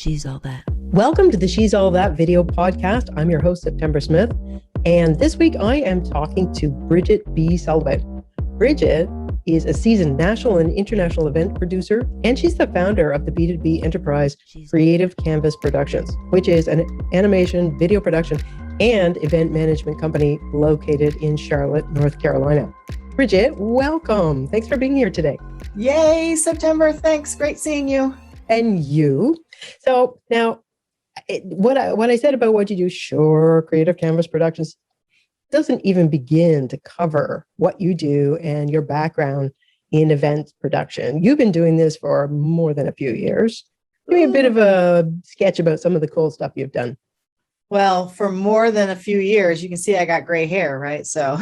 She's all that. Welcome to the She's All That video podcast. I'm your host, September Smith. And this week I am talking to Bridget B. Sullivan. Bridget is a seasoned national and international event producer, and she's the founder of the B2B enterprise Creative Canvas Productions, which is an animation, video production, and event management company located in Charlotte, North Carolina. Bridget, welcome. Thanks for being here today. Yay, September. Thanks. Great seeing you. And you. So now, what I said about what you do, sure, Creative Canvas Productions doesn't even begin to cover what you do and your background in event production. You've been doing this for more than a few years. Give me a bit of a sketch about some of the cool stuff you've done. Well, for more than a few years, you can see I got gray hair, right? So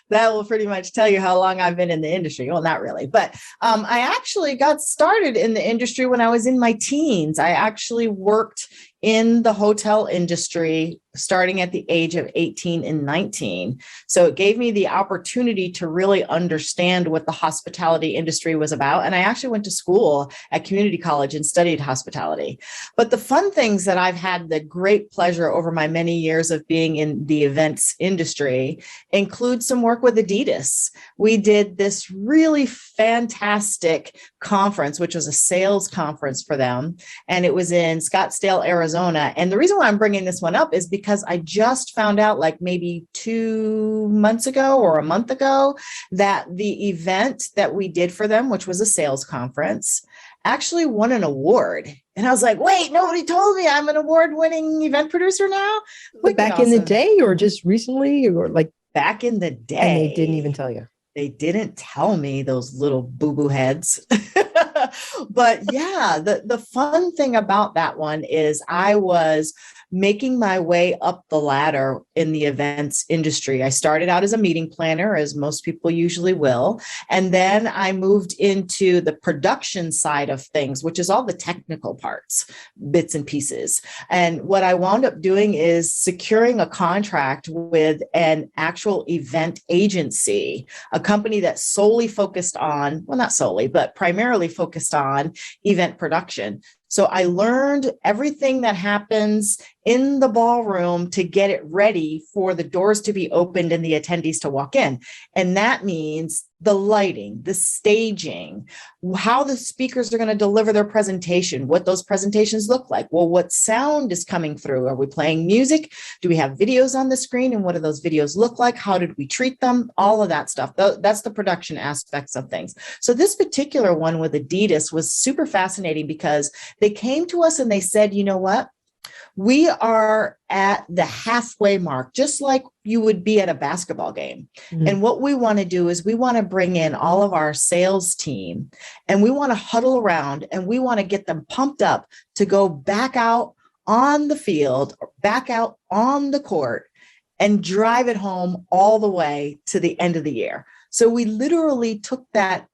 that will pretty much tell you how long I've been in the industry. Well, not really, but I actually got started in the industry when I was in my teens. I actually worked in the hotel industry starting at the age of 18 and 19. So it gave me the opportunity to really understand what the hospitality industry was about. And I actually went to school at community college and studied hospitality. But the fun things that I've had the great pleasure over my many years of being in the events industry include some work with Adidas. We did this really fantastic conference, which was a sales conference for them. And it was in Scottsdale, Arizona. And the reason why I'm bringing this one up is because I just found out like maybe 2 months ago or a month ago that the event that we did for them, which was a sales conference, actually won an award. And I was like, wait, nobody told me I'm an award-winning event producer now. Back in the day or just recently or like back in the day. And they didn't even tell you. They didn't tell me, those little boo-boo heads. But yeah, the fun thing about that one is I was making my way up the ladder in the events industry. I started out as a meeting planner, as most people usually will. And then I moved into the production side of things, which is all the technical parts, bits and pieces. And what I wound up doing is securing a contract with an actual event agency, a company that solely focused on, well, not solely, but primarily focused on event production. So I learned everything that happens in the ballroom to get it ready for the doors to be opened and the attendees to walk in. And that means the lighting, the staging, how the speakers are going to deliver their presentation, what those presentations look like. Well, what sound is coming through? Are we playing music? Do we have videos on the screen? And what do those videos look like? How did we treat them? All of that stuff. That's the production aspects of things. So this particular one with Adidas was super fascinating because they came to us and they said, you know what? We are at the halfway mark, just like you would be at a basketball game. Mm-hmm. And what we want to do is we want to bring in all of our sales team and we want to huddle around and we want to get them pumped up to go back out on the field, back out on the court and drive it home all the way to the end of the year. So we literally took that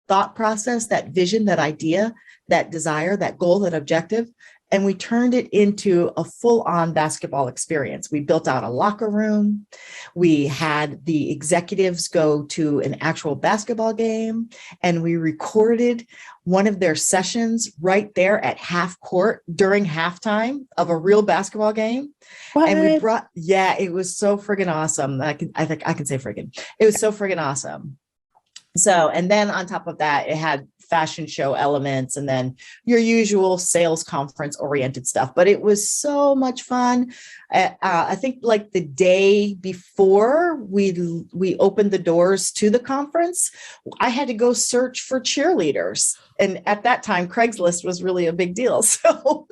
thought process, that vision, that idea, that desire, that goal, that objective, and we turned it into a full-on basketball experience. We built out a locker room. We had the executives go to an actual basketball game, and we recorded one of their sessions right there at half court during halftime of a real basketball game. What? And we brought, it was so friggin' awesome. I think I can say friggin'. It was so friggin' awesome. So, and then on top of that, it had fashion show elements and then your usual sales conference oriented stuff. But it was so much fun. I think like the day before we opened the doors to the conference, I had to go search for cheerleaders. And at that time, Craigslist was really a big deal. So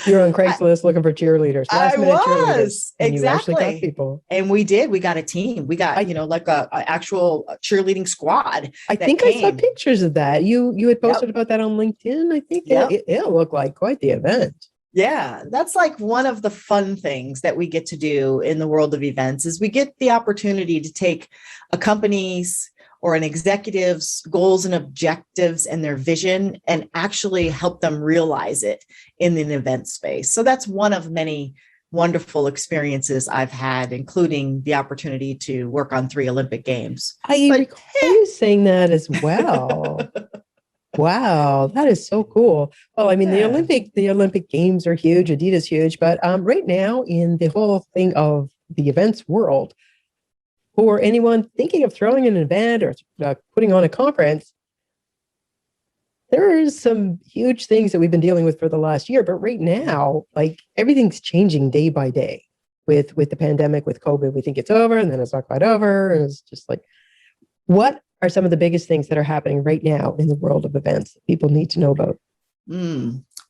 you're on Craigslist looking for cheerleaders. I was, and exactly. You actually got people. And we did. We got a team. We got, like a actual cheerleading squad. I think I saw pictures of that. You had posted about that on LinkedIn. I think it looked like quite the event. Yeah, that's like one of the fun things that we get to do in the world of events is we get the opportunity to take a company's or an executive's goals and objectives and their vision and actually help them realize it in an event space. So that's one of many wonderful experiences I've had, including the opportunity to work on 3 Olympic Games. I recall you saying that as well. Wow, that is so cool. Well, I mean, Yeah. The Olympic Games are huge. Adidas huge, but right now in the whole thing of the events world, for anyone thinking of throwing an event or putting on a conference, there is some huge things that we've been dealing with for the last year. But right now, like everything's changing day by day with the pandemic, with COVID. We think it's over, and then it's not quite over, and it's just like, what are some of the biggest things that are happening right now in the world of events that people need to know about?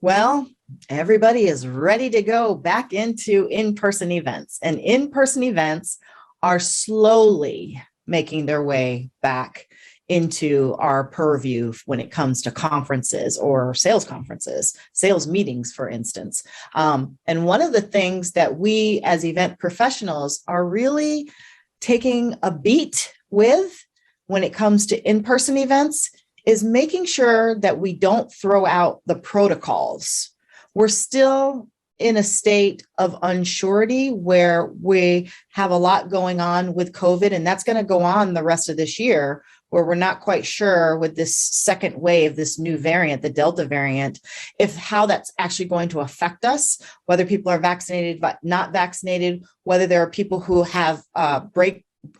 Well, everybody is ready to go back into in-person events, and in-person events are slowly making their way back into our purview when it comes to conferences or sales conferences, sales meetings, for instance. And one of the things that we as event professionals are really taking a beat with when it comes to in-person events is making sure that we don't throw out the protocols. We're still in a state of unsurety where we have a lot going on with COVID, and that's going to go on the rest of this year, where we're not quite sure with this second wave, this new variant, the Delta variant, if how that's actually going to affect us, whether people are vaccinated but not vaccinated, whether there are people who have I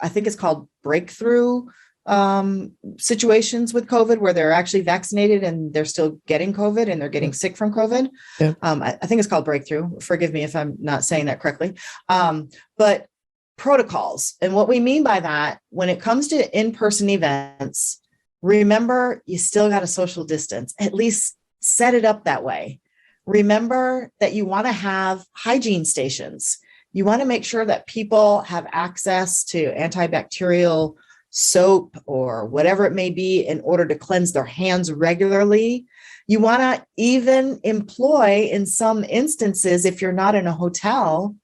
think it's called breakthrough situations with COVID, where they're actually vaccinated and they're still getting COVID and they're getting sick from COVID. Yeah. I think it's called breakthrough. Forgive me if I'm not saying that correctly. But protocols, and what we mean by that, when it comes to in-person events, remember you still got a social distance. At least set it up that way. Remember that you want to have hygiene stations. You want to make sure that people have access to antibacterial soap or whatever it may be in order to cleanse their hands regularly. You want to even employ, in some instances, if you're not in a hotel,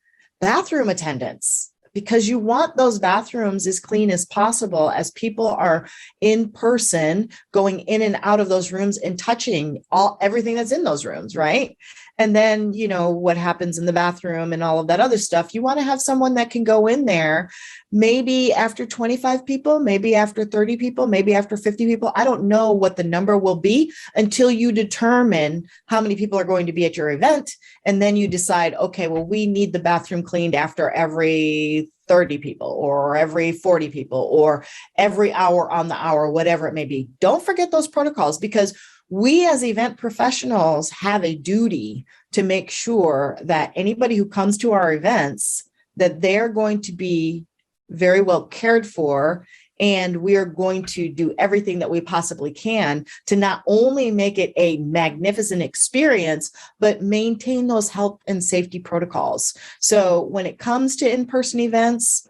bathroom attendants, because you want those bathrooms as clean as possible as people are in person going in and out of those rooms and touching everything that's in those rooms, right? And then, what happens in the bathroom and all of that other stuff. You want to have someone that can go in there, maybe after 25 people, maybe after 30 people, maybe after 50 people. I don't know what the number will be until you determine how many people are going to be at your event. And then you decide, okay, well, we need the bathroom cleaned after every 30 people or every 40 people or every hour on the hour, whatever it may be. Don't forget those protocols, because we as event professionals have a duty to make sure that anybody who comes to our events, that they're going to be very well cared for. And we are going to do everything that we possibly can to not only make it a magnificent experience, but maintain those health and safety protocols. So when it comes to in-person events,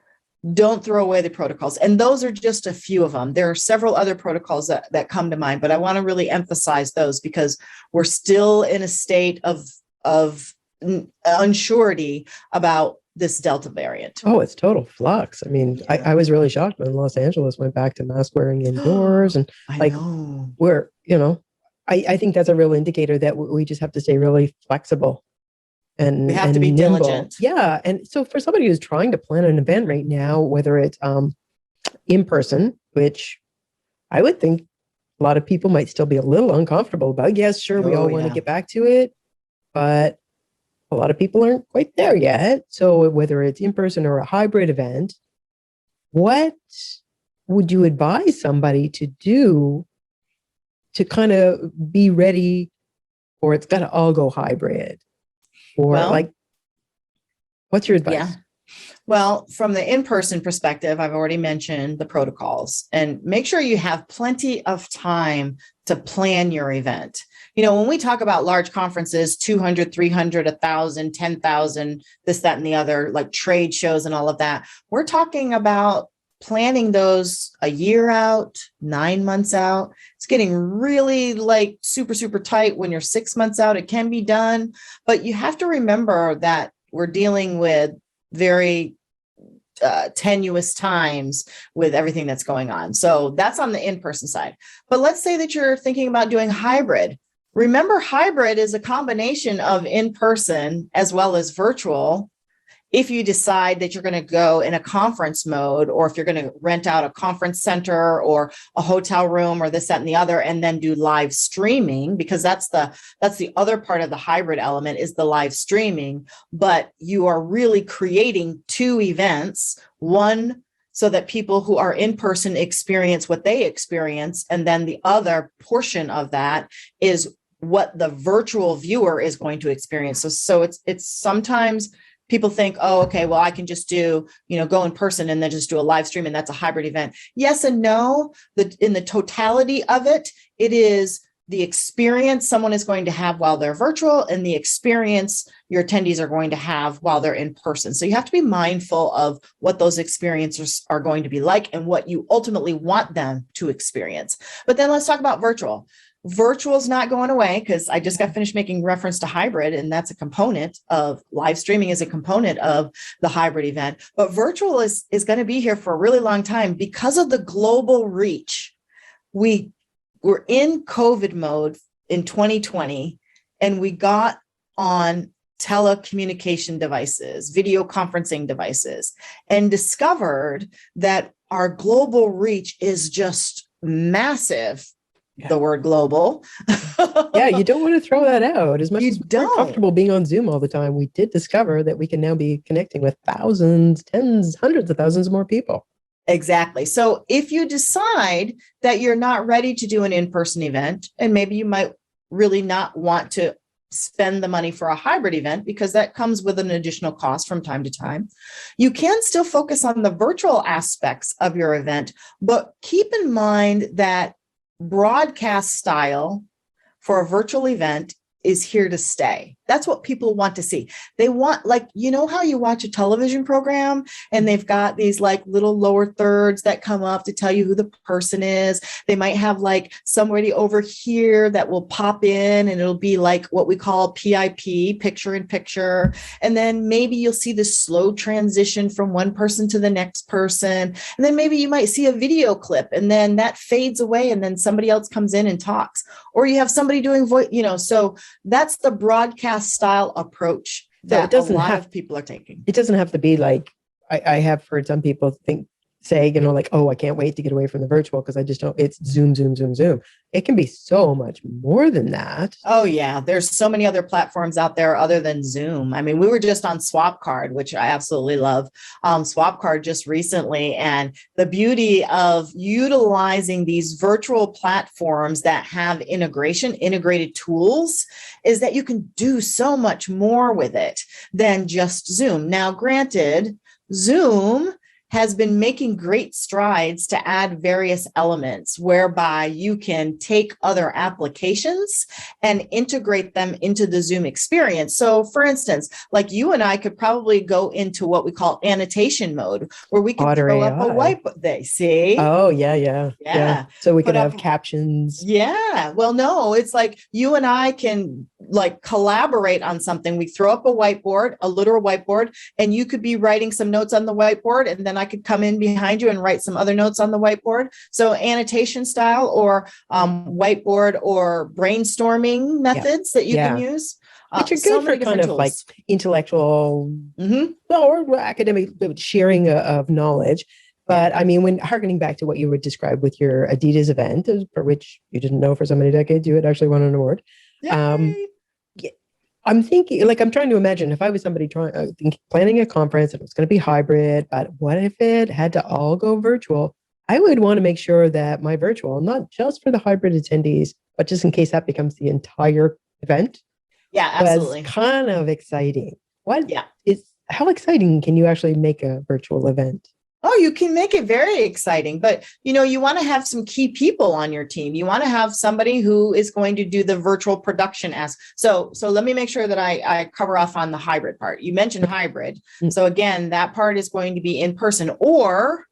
don't throw away the protocols. And those are just a few of them. There are several other protocols that come to mind, but I want to really emphasize those because we're still in a state of unsurety about this Delta variant. Oh, it's total flux. I mean, Yeah. I was really shocked when Los Angeles went back to mask wearing indoors, and I know. we're, I think that's a real indicator that we just have to stay really flexible and We have to be nimble. diligent. Yeah. And so for somebody who's trying to plan an event right now, whether it's in person, which I would think a lot of people might still be a little uncomfortable about. Yes, sure, we all want to get back to it, but a lot of people aren't quite there yet. So whether it's in person or a hybrid event, what would you advise somebody to do to kind of be ready, or it's got to all go hybrid? Or what's your advice? Yeah. Well, from the in-person perspective, I've already mentioned the protocols, and make sure you have plenty of time to plan your event. When we talk about large conferences, 200, 300, 1,000, 10,000, this, that, and the other, like trade shows and all of that, we're talking about planning those a year out, 9 months out. It's getting really super, super tight when you're 6 months out. It can be done, but you have to remember that we're dealing with very tenuous times with everything that's going on. So that's on the in-person side. But let's say that you're thinking about doing hybrid. Remember, hybrid is a combination of in-person as well as virtual. if you decide that you're going to go in a conference mode, or if you're going to rent out a conference center or a hotel room or this, that, and the other, and then do live streaming, because that's the other part of the hybrid element is the live streaming, but you are really creating two events, one so that people who are in person experience what they experience, and then the other portion of that is what the virtual viewer is going to experience. So it's sometimes people think, oh, okay, well, I can just do, go in person and then just do a live stream, and that's a hybrid event. Yes and no. In the totality of it, it is the experience someone is going to have while they're virtual and the experience your attendees are going to have while they're in person. So you have to be mindful of what those experiences are going to be like and what you ultimately want them to experience. But then let's talk about virtual. Virtual is not going away, because I just got finished making reference to hybrid, and that's a component of live streaming, is a component of the hybrid event. But virtual is going to be here for a really long time because of the global reach. We were in COVID mode in 2020, and we got on telecommunication devices, video conferencing devices, and discovered that our global reach is just massive. The word global. Yeah, you don't want to throw that out. As much as we're comfortable being on Zoom all the time, we did discover that we can now be connecting with thousands, tens, hundreds of thousands more people. Exactly. So if you decide that you're not ready to do an in-person event, and maybe you might really not want to spend the money for a hybrid event because that comes with an additional cost from time to time, you can still focus on the virtual aspects of your event, but keep in mind that broadcast style for a virtual event is here to stay. That's what people want to see. They want, like, how you watch a television program and they've got these like little lower thirds that come up to tell you who the person is. They might have like somebody over here that will pop in, and it'll be like what we call PIP, picture in picture. And then maybe you'll see this slow transition from one person to the next person. And then maybe you might see a video clip, and then that fades away, and then somebody else comes in and talks, or you have somebody doing voice, so that's the broadcast style approach that a lot of people are taking. It doesn't have to be like, I have heard some people say, like, oh, I can't wait to get away from the virtual because I just don't, it's Zoom, Zoom, Zoom, Zoom. It can be so much more than that. Oh yeah. There's so many other platforms out there other than Zoom. I mean, we were just on SwapCard, which I absolutely love. SwapCard just recently, and the beauty of utilizing these virtual platforms that have integrated tools is that you can do so much more with it than just Zoom. Now, granted, Zoom has been making great strides to add various elements whereby you can take other applications and integrate them into the Zoom experience. So for instance, like you and I could probably go into what we call annotation mode, where we can throw up a whiteboard. They see. Oh, yeah. So we could have captions. Yeah. Well, no, it's like you and I can like collaborate on something. We throw up a whiteboard, a literal whiteboard, and you could be writing some notes on the whiteboard, and then I could come in behind you and write some other notes on the whiteboard. So annotation style, or whiteboard, or brainstorming methods that you can use. Which are good for kind of tools. Like intellectual or academic sharing of knowledge. But I mean, when harkening back to what you would describe with your Adidas event, for which you didn't know for so many decades, you had actually won an award. I'm thinking, like, I'm trying to imagine if I was somebody planning a conference and it was going to be hybrid, but what if it had to all go virtual? I would want to make sure that my virtual, not just for the hybrid attendees, but just in case that becomes the entire event. Yeah, absolutely. Was kind of exciting. How exciting can you actually make a virtual event? Oh, you can make it very exciting, but you want to have some key people on your team. You want to have somebody who is going to do the virtual production So let me make sure that I cover off on the hybrid part. You mentioned hybrid. So again, that part is going to be in person, or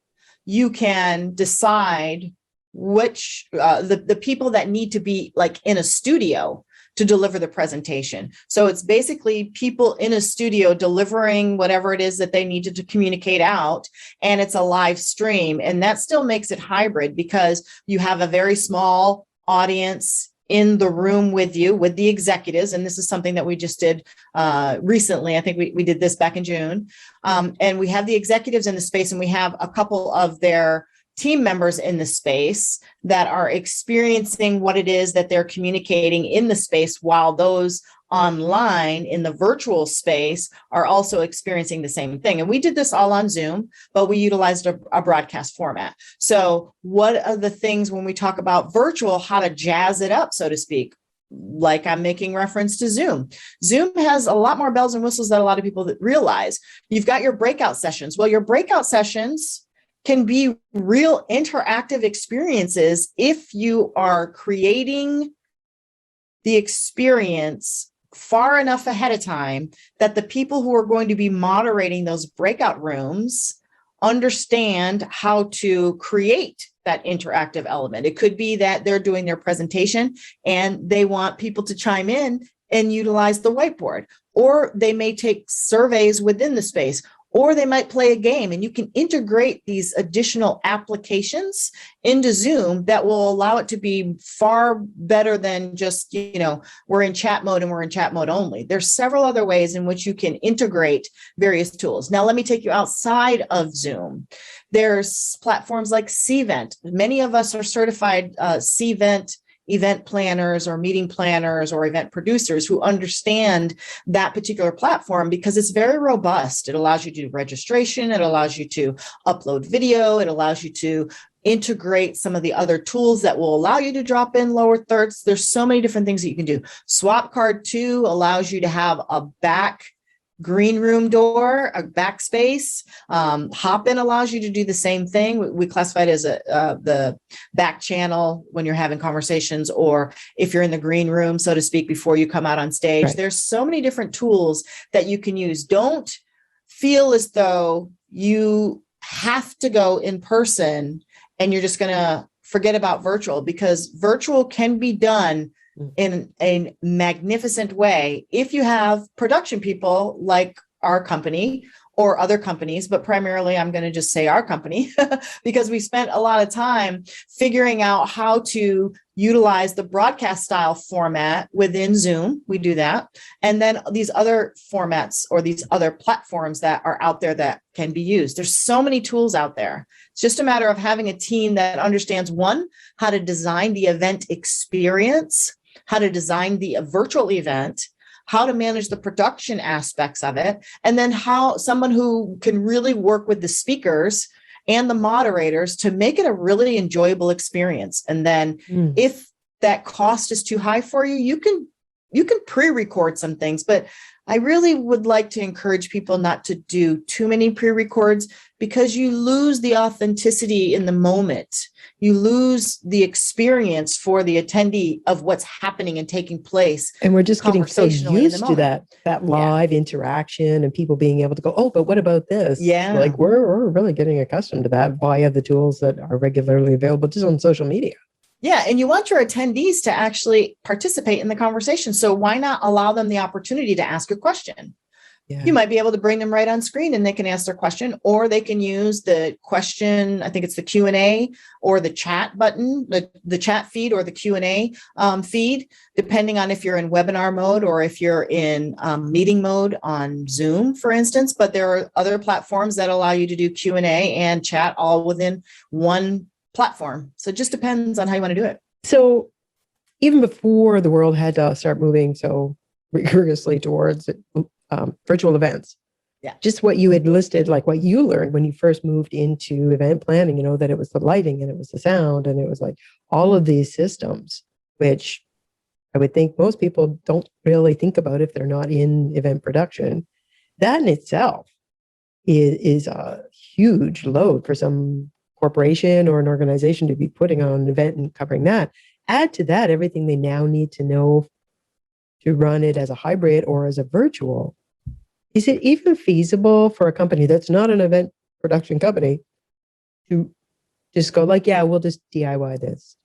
you can decide which the people that need to be like in a studio to deliver the presentation. So it's basically people in a studio delivering whatever it is that they needed to communicate out, and it's a live stream. And that still makes it hybrid because you have a very small audience in the room with you, with the executives. And this is something that we just did recently. I think we did this back in June. And we have the executives in the space, and we have a couple of their team members in the space that are experiencing what it is that they're communicating in the space, while those online in the virtual space are also experiencing the same thing. And we did this all on Zoom, but we utilized a broadcast format. So what are the things when we talk about virtual, how to jazz it up, so to speak? Like I'm making reference to Zoom. Zoom has a lot more bells and whistles than a lot of people that realize. You've got your breakout sessions. Well, your breakout sessions can be real interactive experiences if you are creating the experience far enough ahead of time that the people who are going to be moderating those breakout rooms understand how to create that interactive element. It could be that they're doing their presentation and they want people to chime in and utilize the whiteboard, or they may take surveys within the space, or they might play a game, and you can integrate these additional applications into Zoom that will allow it to be far better than just, we're in chat mode and we're in chat mode only. There's several other ways in which you can integrate various tools. Now, let me take you outside of Zoom. There's platforms like Cvent. Many of us are certified Cvent event planners or meeting planners or event producers who understand that particular platform because it's very robust. It allows you to do registration. It allows you to upload video. It allows you to integrate some of the other tools that will allow you to drop in lower thirds. There's so many different things that you can do. Swap Card 2 allows you to have a back green room door, a backspace. Hop-in allows you to do the same thing. We classify it as the back channel when you're having conversations, or if you're in the green room, so to speak, before you come out on stage. Right. There's so many different tools that you can use. Don't feel as though you have to go in person and you're just going to forget about virtual, because virtual can be done in a magnificent way if you have production people like our company or other companies, but primarily I'm going to just say our company because we spent a lot of time figuring out how to utilize the broadcast style format within Zoom. We do that. And then these other formats or these other platforms that are out there that can be used. There's so many tools out there. It's just a matter of having a team that understands, one, how to design the event experience, how to design the virtual event, how to manage the production aspects of it, and then how someone who can really work with the speakers and the moderators to make it a really enjoyable experience. And then if that cost is too high for you, you can pre-record some things, but I really would like to encourage people not to do too many pre-records because you lose the authenticity in the moment. You lose the experience for the attendee of what's happening and taking place. And we're just getting so used to that live interaction and people being able to go, oh, but what about this? Yeah. Like we're really getting accustomed to that via the tools that are regularly available just on social media. Yeah. And you want your attendees to actually participate in the conversation. So why not allow them the opportunity to ask a question? Yeah. You might be able to bring them right on screen and they can ask their question, or they can use the question, I think it's the Q&A or the chat button, the chat feed or the Q&A feed, depending on if you're in webinar mode or if you're in meeting mode on Zoom, for instance. But there are other platforms that allow you to do Q&A and chat all within one platform. So it just depends on how you want to do it. So even before the world had to start moving so rigorously towards virtual events, just what you had listed, like what you learned when you first moved into event planning, that it was the lighting and it was the sound and it was like all of these systems, which I would think most people don't really think about if they're not in event production. That in itself is a huge load for some corporation or an organization to be putting on an event and covering that. Add to that everything they now need to know to run it as a hybrid or as a virtual. Is it even feasible for a company that's not an event production company to just go like, yeah, we'll just DIY this?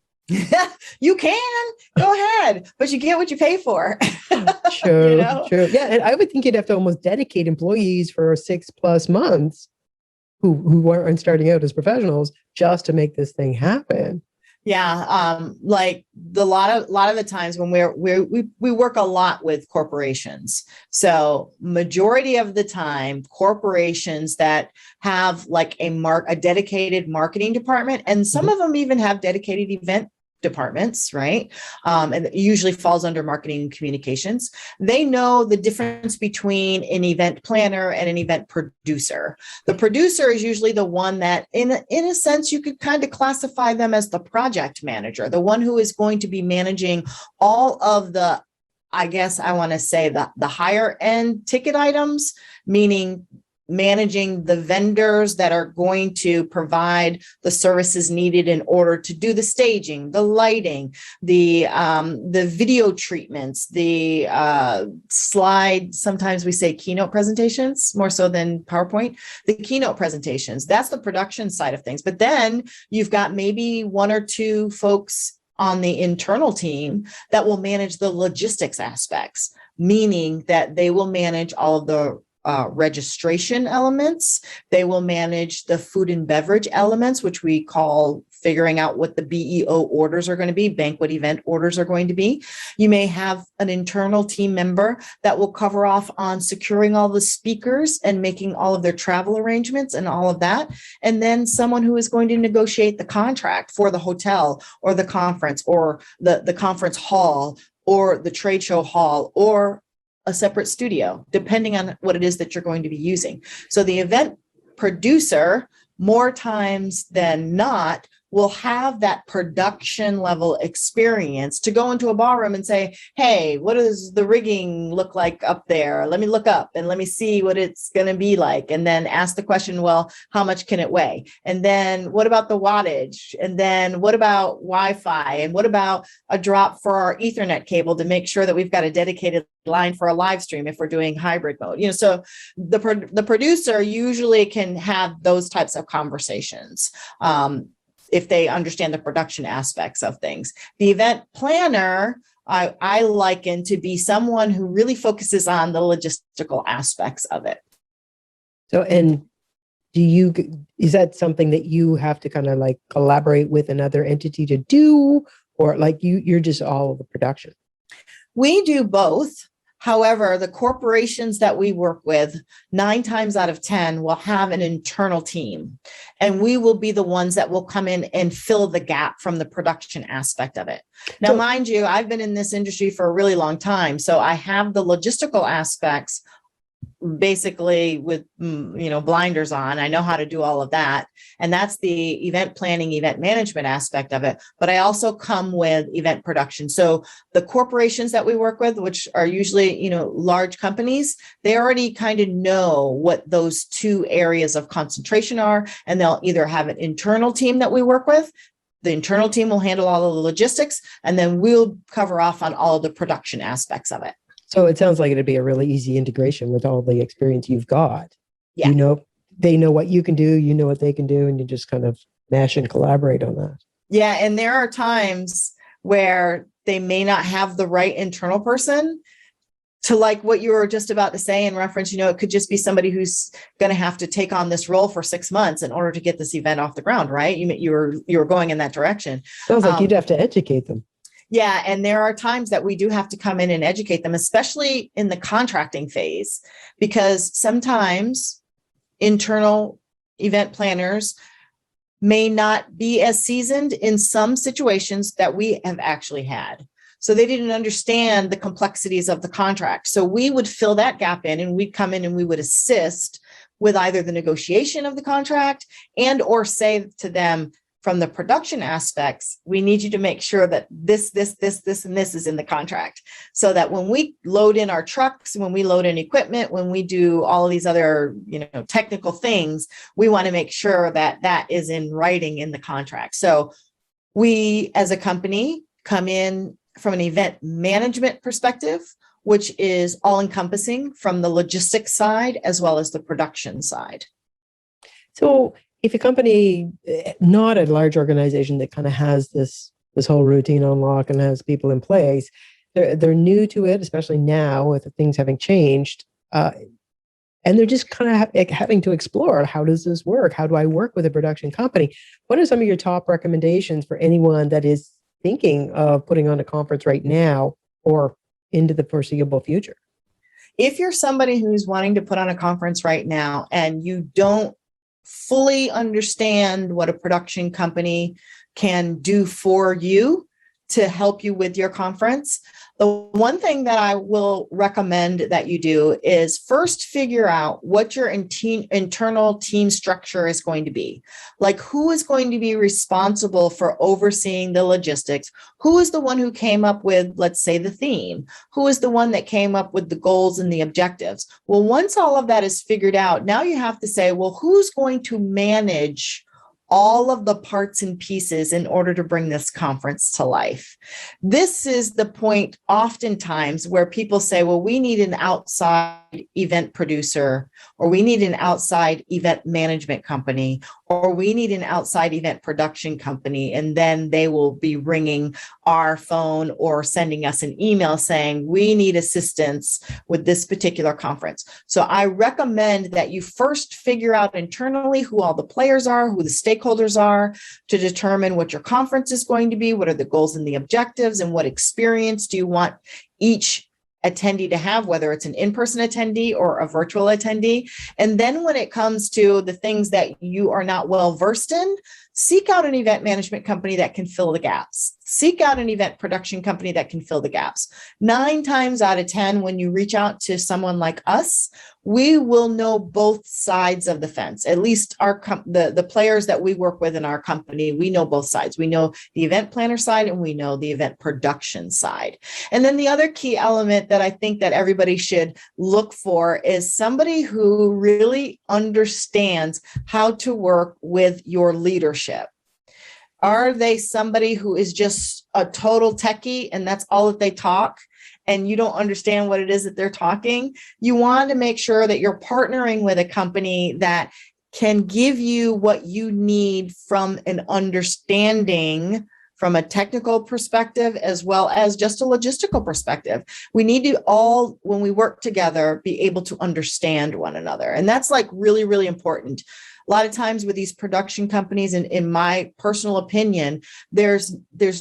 You can go ahead, but you get what you pay for. True. Yeah. And I would think you'd have to almost dedicate employees for 6+ months who weren't starting out as professionals just to make this thing happen. Yeah, like lot of the times when we work a lot with corporations. So majority of the time, corporations that have like a dedicated marketing department, and some Mhm. of them even have dedicated event departments, right? And it usually falls under marketing and communications. They know the difference between an event planner and an event producer. The producer is usually the one that, in a sense, you could kind of classify them as the project manager, the one who is going to be managing all of the, I guess I want to say, the higher end ticket items, meaning managing the vendors that are going to provide the services needed in order to do the staging, the lighting, the video treatments, the slide. Sometimes we say keynote presentations more so than PowerPoint. The keynote presentations, that's the production side of things. But then you've got maybe one or two folks on the internal team that will manage the logistics aspects, meaning that they will manage all of the registration elements. They will manage the food and beverage elements, which we call figuring out what the BEO orders are going to be, banquet event orders are going to be. You may have an internal team member that will cover off on securing all the speakers and making all of their travel arrangements and all of that. And then someone who is going to negotiate the contract for the hotel or the conference or the conference hall or the trade show hall or a separate studio, depending on what it is that you're going to be using. So the event producer, more times than not, will have that production level experience to go into a ballroom and say, hey, what does the rigging look like up there? Let me look up and let me see what it's going to be like. And then ask the question, well, how much can it weigh? And then what about the wattage? And then what about Wi-Fi? And what about a drop for our Ethernet cable to make sure that we've got a dedicated line for a live stream if we're doing hybrid mode? So the producer usually can have those types of conversations. If they understand the production aspects of things. The event planner, I liken to be someone who really focuses on the logistical aspects of it. So, and is that something that you have to kind of like collaborate with another entity to do, or like you're just all of the production? We do both. However, the corporations that we work with, 9 times out of 10 will have an internal team, and we will be the ones that will come in and fill the gap from the production aspect of it. Now, mind you, I've been in this industry for a really long time, so I have the logistical aspects basically with blinders on. I know how to do all of that, and that's the event planning, event management aspect of it. But I also come with event production. So the corporations that we work with, which are usually large companies, they already kind of know what those two areas of concentration are, and they'll either have an internal team that we work with. The internal team will handle all of the logistics, and then we'll cover off on all of the production aspects of it. So it sounds like it'd be a really easy integration with all the experience you've got. Yeah. They know what you can do, you know what they can do, and you just kind of mash and collaborate on that. Yeah. And there are times where they may not have the right internal person to, like what you were just about to say in reference, it could just be somebody who's going to have to take on this role for 6 months in order to get this event off the ground, right? You were going in that direction. Sounds like you'd have to educate them. Yeah. And there are times that we do have to come in and educate them, especially in the contracting phase, because sometimes internal event planners may not be as seasoned in some situations that we have actually had. So they didn't understand the complexities of the contract. So we would fill that gap in, and we'd come in and we would assist with either the negotiation of the contract and or say to them, from the production aspects, we need you to make sure that this, and this is in the contract, so that when we load in our trucks, when we load in equipment, when we do all of these other, technical things, we want to make sure that that is in writing in the contract. So we, as a company, come in from an event management perspective, which is all encompassing from the logistics side as well as the production side. So if a company, not a large organization that kind of has this whole routine on lock and has people in place, they're new to it, especially now with things having changed. and they're just kind of having to explore, how does this work? How do I work with a production company? What are some of your top recommendations for anyone that is thinking of putting on a conference right now or into the foreseeable future? If you're somebody who's wanting to put on a conference right now and you don't fully understand what a production company can do for you to help you with your conference, the one thing that I will recommend that you do is first figure out what your internal team structure is going to be. Like, who is going to be responsible for overseeing the logistics? Who is the one who came up with, let's say, the theme? Who is the one that came up with the goals and the objectives? Well, once all of that is figured out, now you have to say, well, who's going to manage all of the parts and pieces in order to bring this conference to life? This is the point oftentimes where people say, well, we need an outside event producer, or we need an outside event management company, or we need an outside event production company. And then they will be ringing our phone or sending us an email saying, we need assistance with this particular conference. So I recommend that you first figure out internally who all the players are, who the stakeholders are, to determine what your conference is going to be, what are the goals and the objectives, and what experience do you want each attendee to have, whether it's an in-person attendee or a virtual attendee. And then when it comes to the things that you are not well versed in, seek out an event management company that can fill the gaps. Seek out an event production company that can fill the gaps. 9 times out of 10, when you reach out to someone like us, we will know both sides of the fence. At least the players that we work with in our company, we know both sides. We know the event planner side and we know the event production side. And then the other key element that I think that everybody should look for is somebody who really understands how to work with your leadership. Are they somebody who is just a total techie and that's all that they talk, and you don't understand what it is that they're talking? You want to make sure that you're partnering with a company that can give you what you need from an understanding, from a technical perspective, as well as just a logistical perspective. We need to all, when we work together, be able to understand one another. And that's like really, really important. A lot of times with these production companies, and in my personal opinion, there's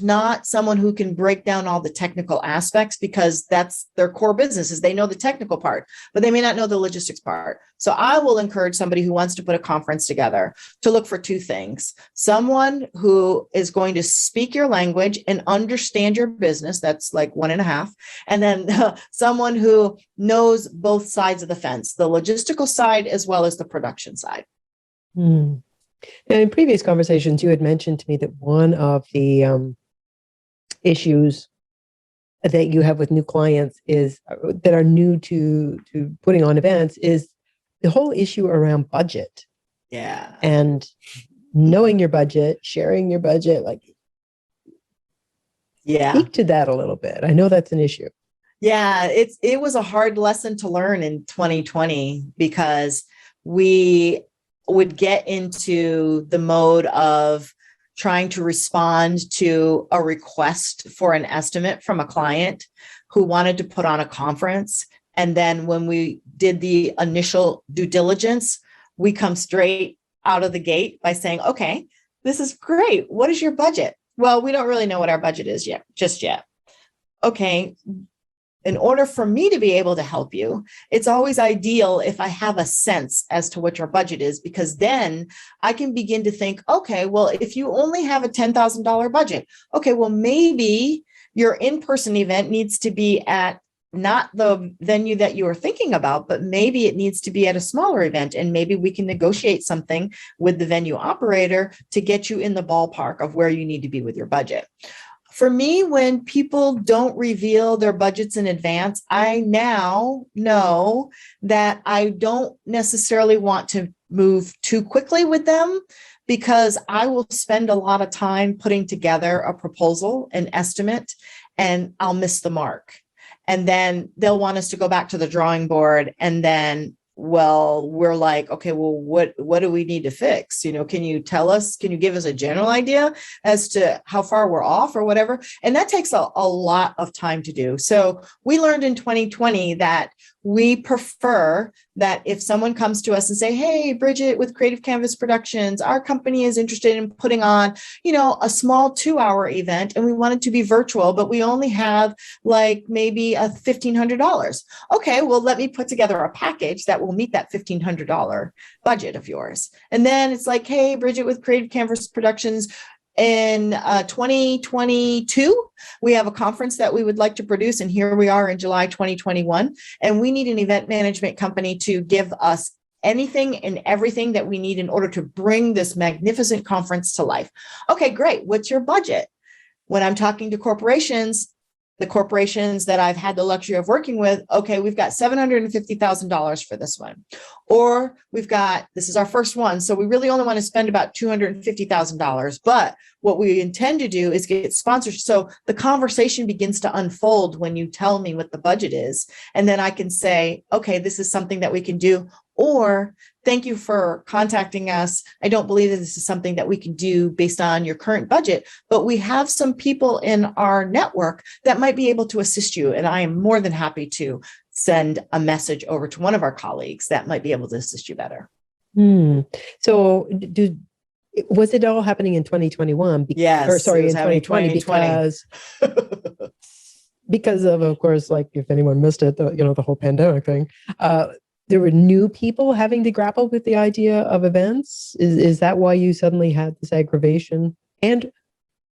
not someone who can break down all the technical aspects, because that's their core business, is they know the technical part, but they may not know the logistics part. So I will encourage somebody who wants to put a conference together to look for 2 things. Someone who is going to speak your language and understand your business. That's like 1.5. And then someone who knows both sides of the fence, the logistical side as well as the production side. Now, in previous conversations, you had mentioned to me that one of the issues that you have with new clients is that are new to putting on events is the whole issue around budget. Yeah. And knowing your budget, sharing your budget, like, speak to that a little bit. I know that's an issue. Yeah, it was a hard lesson to learn in 2020, because we would get into the mode of trying to respond to a request for an estimate from a client who wanted to put on a conference. And then when we did the initial due diligence, we come straight out of the gate by saying, okay, this is great. What is your budget? Well, we don't really know what our budget is just yet. Okay. In order for me to be able to help you, it's always ideal if I have a sense as to what your budget is, because then I can begin to think, okay, well, if you only have a $10,000 budget, okay, well, maybe your in-person event needs to be at not the venue that you are thinking about, but maybe it needs to be at a smaller event. And maybe we can negotiate something with the venue operator to get you in the ballpark of where you need to be with your budget. For me, when people don't reveal their budgets in advance, I now know that I don't necessarily want to move too quickly with them, because I will spend a lot of time putting together a proposal, an estimate, and I'll miss the mark. And then they'll want us to go back to the drawing board, and then well, we're like, okay, well, what do we need to fix? Can you give us a general idea as to how far we're off or whatever? And that takes a lot of time to do. So we learned in 2020 that we prefer that if someone comes to us and say, hey, Bridget with Creative Canvas Productions, our company is interested in putting on, a small 2-hour event, and we want it to be virtual, but we only have like maybe a $1,500. Okay, well, let me put together a package that will meet that $1,500 budget of yours. And then it's like, hey, Bridget with Creative Canvas Productions, in 2022, we have a conference that we would like to produce. And here we are in July 2021. And we need an event management company to give us anything and everything that we need in order to bring this magnificent conference to life. Okay, great. What's your budget? When I'm talking to corporations, the corporations that I've had the luxury of working with, okay, we've got $750,000 for this one. Or this is our first one, so we really only want to spend about $250,000. But what we intend to do is get sponsors. So the conversation begins to unfold when you tell me what the budget is. And then I can say, okay, this is something that we can do. Or thank you for contacting us. I don't believe that this is something that we can do based on your current budget, but we have some people in our network that might be able to assist you. And I am more than happy to send a message over to one of our colleagues that might be able to assist you better. So was it all happening in 2021? Yes. Or sorry, in 2020 because of course, like if anyone missed it, the whole pandemic thing, there were new people having to grapple with the idea of events. Is that why you suddenly had this aggravation? And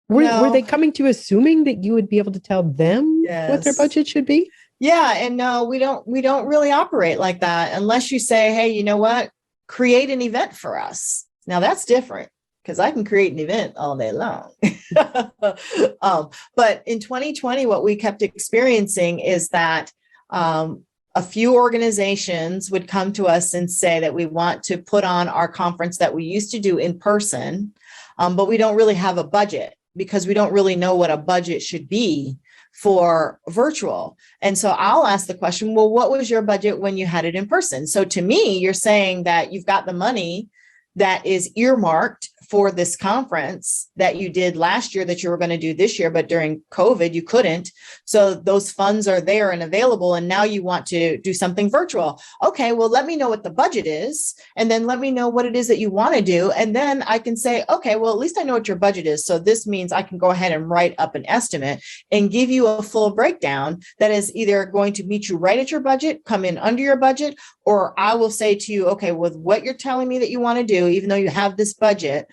were they coming to assuming that you would be able to tell them what their budget should be? Yeah. And no, we don't really operate like that unless you say, hey, you know what? Create an event for us. Now that's different because I can create an event all day long. But in 2020, what we kept experiencing is that a few organizations would come to us and say that we want to put on our conference that we used to do in person, but we don't really have a budget because we don't really know what a budget should be for virtual. And so I'll ask the question, well, what was your budget when you had it in person? So to me, you're saying that you've got the money that is earmarked for this conference that you did last year that you were going to do this year, but during COVID, you couldn't. So those funds are there and available. And now you want to do something virtual. Okay, well, let me know what the budget is. And then let me know what it is that you want to do. And then I can say, okay, well, at least I know what your budget is. So this means I can go ahead and write up an estimate and give you a full breakdown that is either going to meet you right at your budget, come in under your budget, or I will say to you, okay, with what you're telling me that you want to do, even though you have this budget,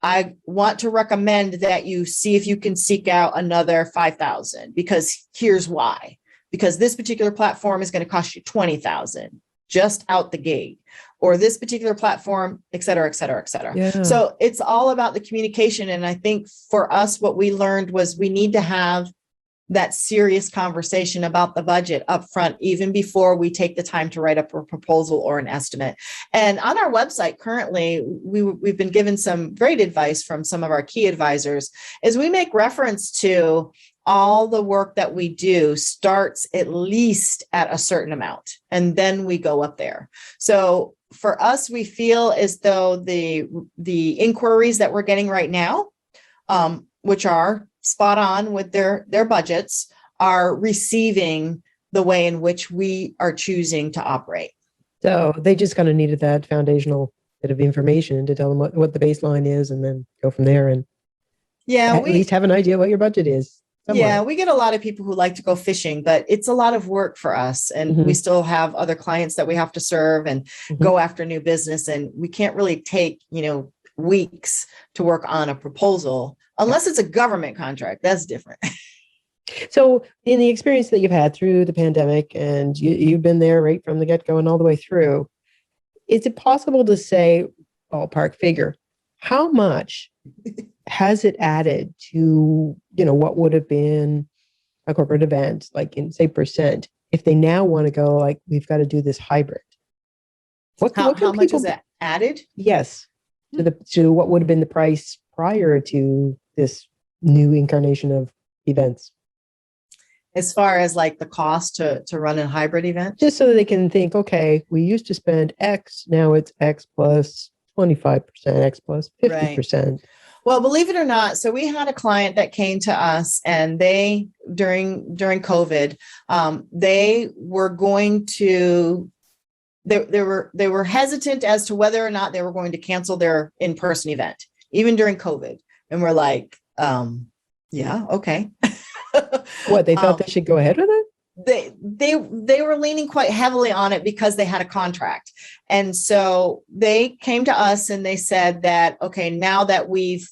I want to recommend that you see if you can seek out another 5,000 because here's why. Because this particular platform is going to cost you 20,000 just out the gate, or this particular platform, et cetera, et cetera, et cetera. Yeah. So it's all about the communication. And I think for us, what we learned was we need to have that serious conversation about the budget up front, even before we take the time to write up a proposal or an estimate. And on our website currently, we've been given some great advice from some of our key advisors as we make reference to all the work that we do starts at least at a certain amount, and then we go up there. So for us, we feel as though the inquiries that we're getting right now, which are spot on with their budgets, are receiving the way in which we are choosing to operate. So they just kind of needed that foundational bit of information to tell them what the baseline is and then go from there and at least have an idea what your budget is. Somewhere. Yeah, we get a lot of people who like to go fishing, but it's a lot of work for us. And we still have other clients that we have to serve and go after new business. And we can't really take, weeks to work on a proposal unless it's a government contract. That's different. So in the experience that you've had through the pandemic, and you've been there right from the get-go and all the way through, is it possible to say, ballpark figure, how much has it added to, what would have been a corporate event, like in say percent, if they now want to go like, we've got to do this hybrid? How much is that added? Yes. To what would have been the price prior to this new incarnation of events? As far as like the cost to run a hybrid event? Just so that they can think, okay, we used to spend X, now it's X plus 25%, X plus 50%. Right. Well, believe it or not, so we had a client that came to us, and they during COVID, they were going to they were hesitant as to whether or not they were going to cancel their in-person event, even during COVID. And we're like, yeah, okay. What, they thought they should go ahead with it? They were leaning quite heavily on it because they had a contract. And so they came to us and they said that, okay, now that we've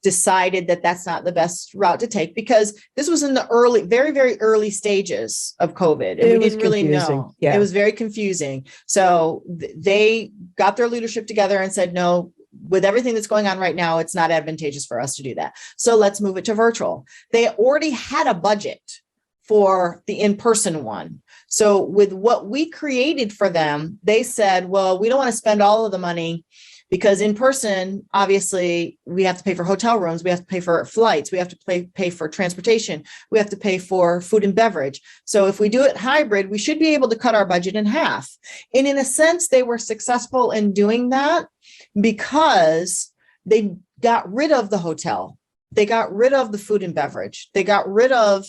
decided that that's not the best route to take, because this was in the early, very, very early stages of COVID. And we didn't really know. Yeah. It was very confusing. So they got their leadership together and said, no, with everything that's going on right now, it's not advantageous for us to do that. So let's move it to virtual. They already had a budget for the in-person one. So with what we created for them, they said, well, we don't want to spend all of the money, because in person, obviously, we have to pay for hotel rooms, we have to pay for flights, we have to pay for transportation, we have to pay for food and beverage. So if we do it hybrid, we should be able to cut our budget in half. And in a sense, they were successful in doing that because they got rid of the hotel. They got rid of the food and beverage. They got rid of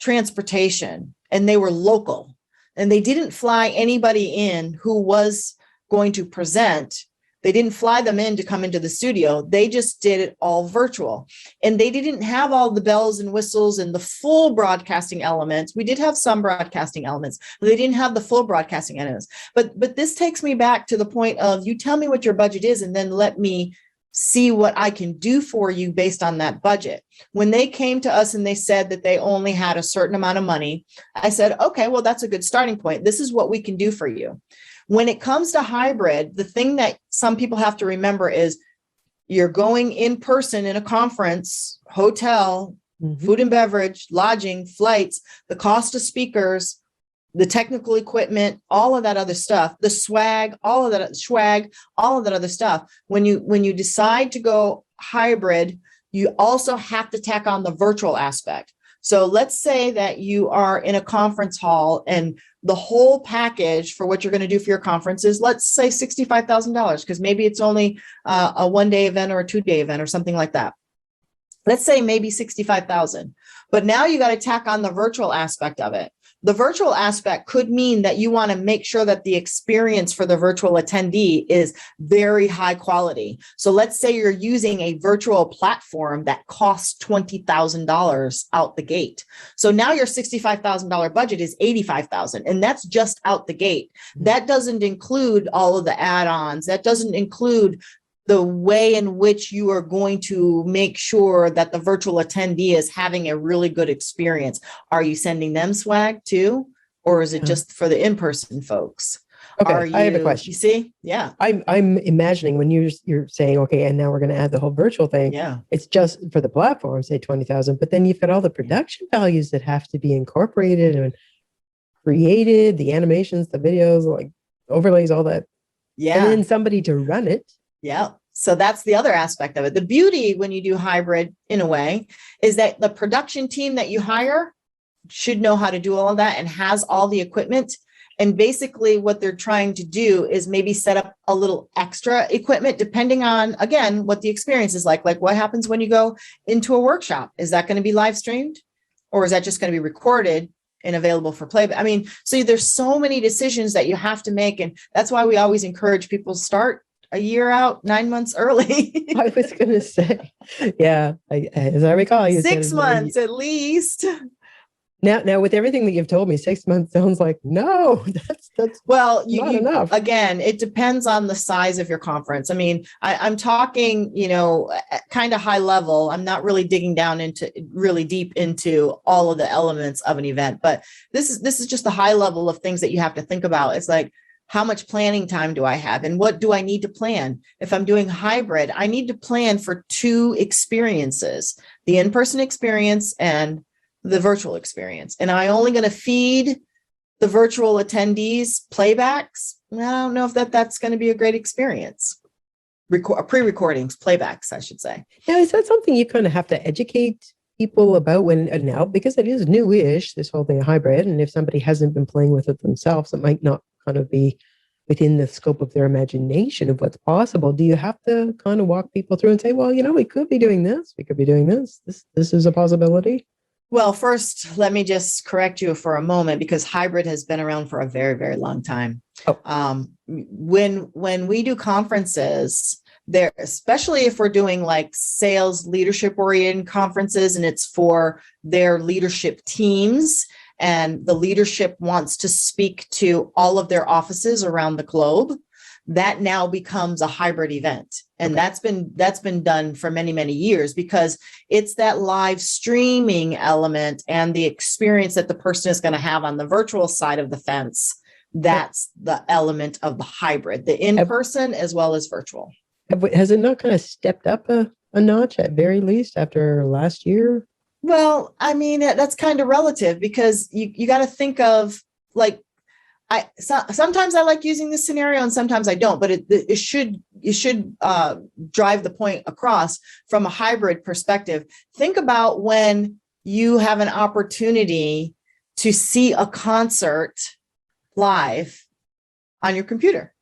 transportation, and they were local. And they didn't fly anybody in who was going to present. They didn't fly them in to come into the studio. They just did it all virtual. And they didn't have all the bells and whistles and the full broadcasting elements. We did have some broadcasting elements, but they didn't have the full broadcasting elements. But this takes me back to the point of, you tell me what your budget is, and then let me see what I can do for you based on that budget. When they came to us and they said that they only had a certain amount of money, I said, okay, well, that's a good starting point. This is what we can do for you. When it comes to hybrid, the thing that some people have to remember is you're going in person in a conference, hotel, food and beverage, lodging, flights, the cost of speakers, the technical equipment, all of that other stuff, the swag, all of that other stuff. When you decide to go hybrid, you also have to tack on the virtual aspect. So let's say that you are in a conference hall and the whole package for what you're going to do for your conference is, let's say $65,000, because maybe it's only a 1-day event or a 2-day event or something like that. Let's say maybe 65,000, but now you got to tack on the virtual aspect of it. The virtual aspect could mean that you want to make sure that the experience for the virtual attendee is very high quality. So let's say you're using a virtual platform that costs $20,000 out the gate. So now your $65,000 budget is $85,000, and that's just out the gate. That doesn't include all of the add-ons. That doesn't include the way in which you are going to make sure that the virtual attendee is having a really good experience. Are you sending them swag too? Or is it just for the in-person folks? Okay, I have a question. You see? Yeah. I'm imagining when you're saying, okay, and now we're going to add the whole virtual thing. Yeah. It's just for the platform, say 20,000, but then you've got all the production values that have to be incorporated and created, the animations, the videos, like overlays, all that. Yeah. And then somebody to run it. Yeah. So that's the other aspect of it. The beauty when you do hybrid, in a way, is that the production team that you hire should know how to do all of that and has all the equipment. And basically what they're trying to do is maybe set up a little extra equipment, depending on, again, what the experience is like. Like what happens when you go into a workshop? Is that going to be live streamed, or is that just going to be recorded and available for playback? I mean, so there's so many decisions that you have to make. And that's why we always encourage people to start a year out, 9 months early. I was going to say, yeah, as I recall, you 6 months at least. Now, with everything that you've told me, 6 months sounds like no. That's well, not enough. Again, it depends on the size of your conference. I mean, I'm talking, kind of high level. I'm not really digging down into really deep into all of the elements of an event, but this is just the high level of things that you have to think about. It's like, how much planning time do I have? And what do I need to plan? If I'm doing hybrid, I need to plan for 2 experiences, the in-person experience and the virtual experience. And am I only going to feed the virtual attendees playbacks? I don't know if that's going to be a great experience. Pre-recordings, playbacks, I should say. Now, is that something you kind of have to educate people about when now, because it is newish, this whole thing of hybrid, and if somebody hasn't been playing with it themselves, it might not kind of be within the scope of their imagination of what's possible. Do you have to kind of walk people through and say, well, we could be doing this, we could be doing this. This is a possibility? Well, first, let me just correct you for a moment, because hybrid has been around for a very, very long time. Oh. When we do conferences, there, especially if we're doing like sales leadership oriented conferences, and it's for their leadership teams, and the leadership wants to speak to all of their offices around the globe, that now becomes a hybrid event. And Okay. that's been done for many, many years, because it's that live streaming element and the experience that the person is going to have on the virtual side of the fence. That's the element of the hybrid, the in-person as well as virtual. Has it not kind of stepped up a notch at very least after last year? Well, I mean, that's kind of relative, because you got to think of, like, sometimes I like using this scenario and sometimes I don't, but it should drive the point across from a hybrid perspective. Think about when you have an opportunity to see a concert live on your computer.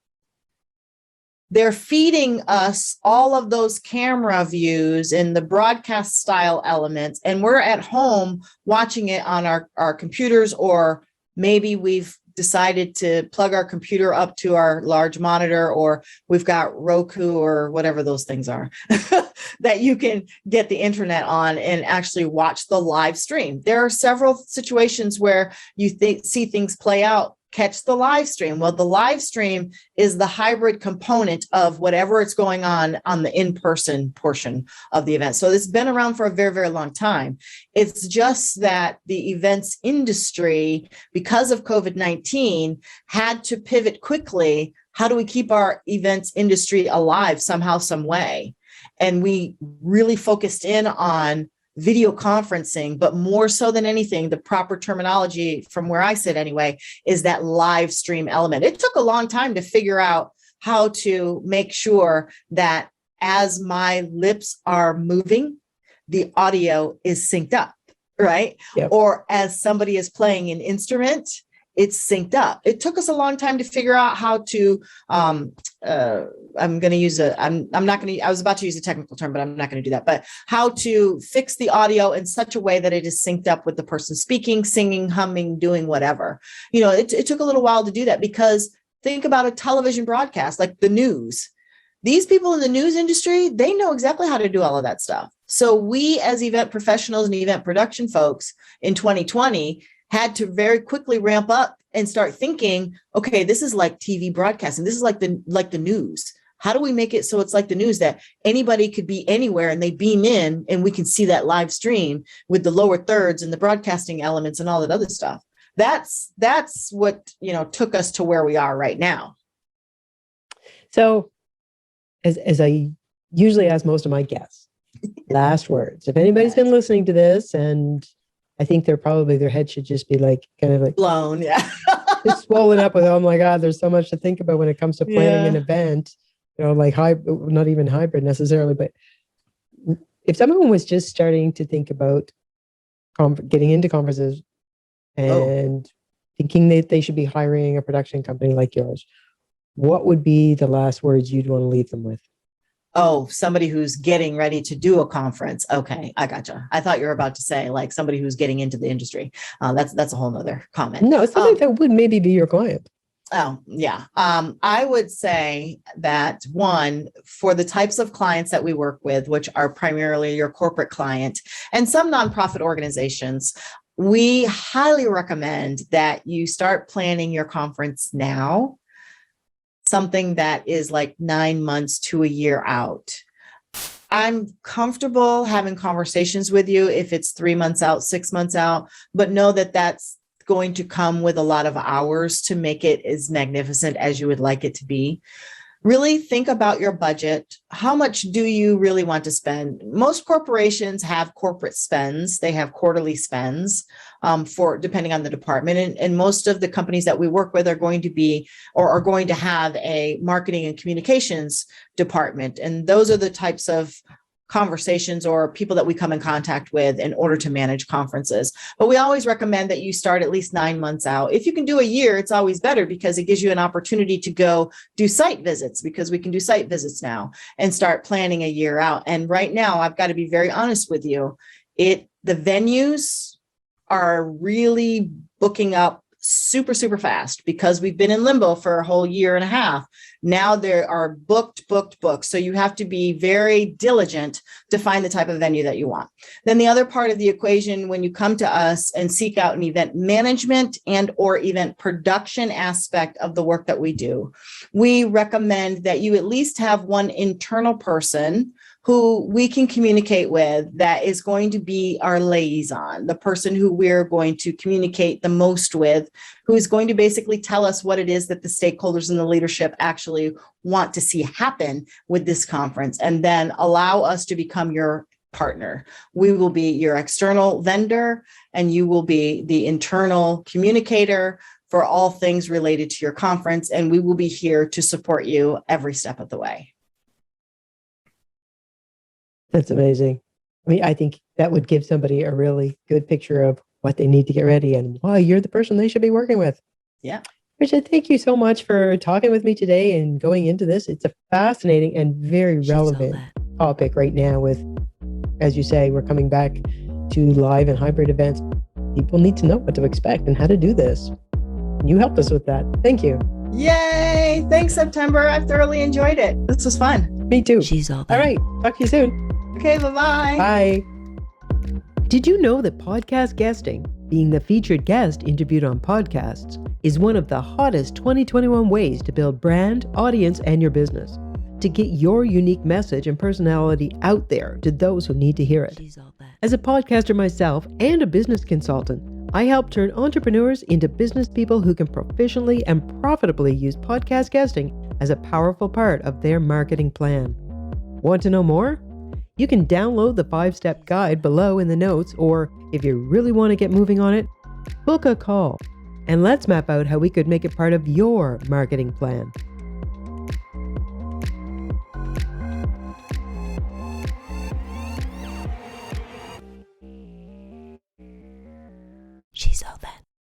They're feeding us all of those camera views and the broadcast style elements, and we're at home watching it on our computers, or maybe we've decided to plug our computer up to our large monitor, or we've got Roku or whatever those things are that you can get the internet on and actually watch the live stream. There are several situations where you see things play out. Catch the live stream. Well, the live stream is the hybrid component of whatever it's going on the in-person portion of the event. So it's been around for a very, very long time. It's just that the events industry, because of COVID-19, had to pivot quickly. How do we keep our events industry alive somehow, some way? And we really focused in on video conferencing, but more so than anything, the proper terminology from where I sit anyway, is that live stream element. It took a long time to figure out how to make sure that as my lips are moving, the audio is synced up, right? Yep. Or as somebody is playing an instrument, it's synced up. It took us a long time to figure out how to, I'm going to use I was about to use a technical term, but I'm not going to do that, but how to fix the audio in such a way that it is synced up with the person speaking, singing, humming, doing whatever. It took a little while to do that, because think about a television broadcast, like the news. These people in the news industry, they know exactly how to do all of that stuff. So we, as event professionals and event production folks in 2020, had to very quickly ramp up and start thinking, okay, this is like TV broadcasting. This is like the news. How do we make it so it's like the news, that anybody could be anywhere and they beam in and we can see that live stream with the lower thirds and the broadcasting elements and all that other stuff. That's what, took us to where we are right now. So as I usually ask most of my guests, last words. If anybody's been listening to this, and I think their head should just be like, kind of like blown. Yeah. Just swollen up with, oh my God, there's so much to think about when it comes to planning an event, like not even hybrid necessarily, but if someone was just starting to think about getting into conferences and thinking that they should be hiring a production company like yours, what would be the last words you'd want to leave them with? Oh, somebody who's getting ready to do a conference. Okay, I gotcha. I thought you were about to say like somebody who's getting into the industry. That's a whole nother comment. No, it's something that would maybe be your client. Oh, yeah. I would say that, one, for the types of clients that we work with, which are primarily your corporate client and some nonprofit organizations, we highly recommend that you start planning your conference now, something that is like 9 months to a year out. I'm comfortable having conversations with you if it's 3 months out, 6 months out, but know that that's going to come with a lot of hours to make it as magnificent as you would like it to be. Really think about your budget. How much do you really want to spend? Most corporations have corporate spends. They have quarterly spends for depending on the department. And most of the companies that we work with are going to be or are going to have a marketing and communications department. And those are the types of conversations or people that we come in contact with in order to manage conferences. But we always recommend that you start at least 9 months out. If you can do a year, it's always better because it gives you an opportunity to go do site visits, because we can do site visits now and start planning a year out. And right now, I've got to be very honest with you, the venues are really booking up super, super fast because we've been in limbo for a whole year and a half. Now there are booked. So you have to be very diligent to find the type of venue that you want. Then the other part of the equation, when you come to us and seek out an event management and or event production aspect of the work that we do, we recommend that you at least have one internal person who we can communicate with that is going to be our liaison, the person who we're going to communicate the most with, who is going to basically tell us what it is that the stakeholders and the leadership actually want to see happen with this conference, and then allow us to become your partner. We will be your external vendor, and you will be the internal communicator for all things related to your conference, and we will be here to support you every step of the way. That's amazing. I mean, I think that would give somebody a really good picture of what they need to get ready and why you're the person they should be working with. Yeah. Bridget, thank you so much for talking with me today and going into this. It's a fascinating and very relevant topic right now with, as you say, we're coming back to live and hybrid events. People need to know what to expect and how to do this. You helped us with that. Thank you. Yay. Thanks, September. I've thoroughly enjoyed it. This was fun. Me too. She's all that. All right. Talk to you soon. Okay, bye-bye. Bye. Did you know that podcast guesting, being the featured guest interviewed on podcasts, is one of the hottest 2021 ways to build brand, audience, and your business? To get your unique message and personality out there to those who need to hear it. She's all that. As a podcaster myself and a business consultant, I help turn entrepreneurs into business people who can proficiently and profitably use podcast guesting as a powerful part of their marketing plan. Want to know more? You can download the 5-step guide below in the notes, or if you really want to get moving on it, book a call and let's map out how we could make it part of your marketing plan.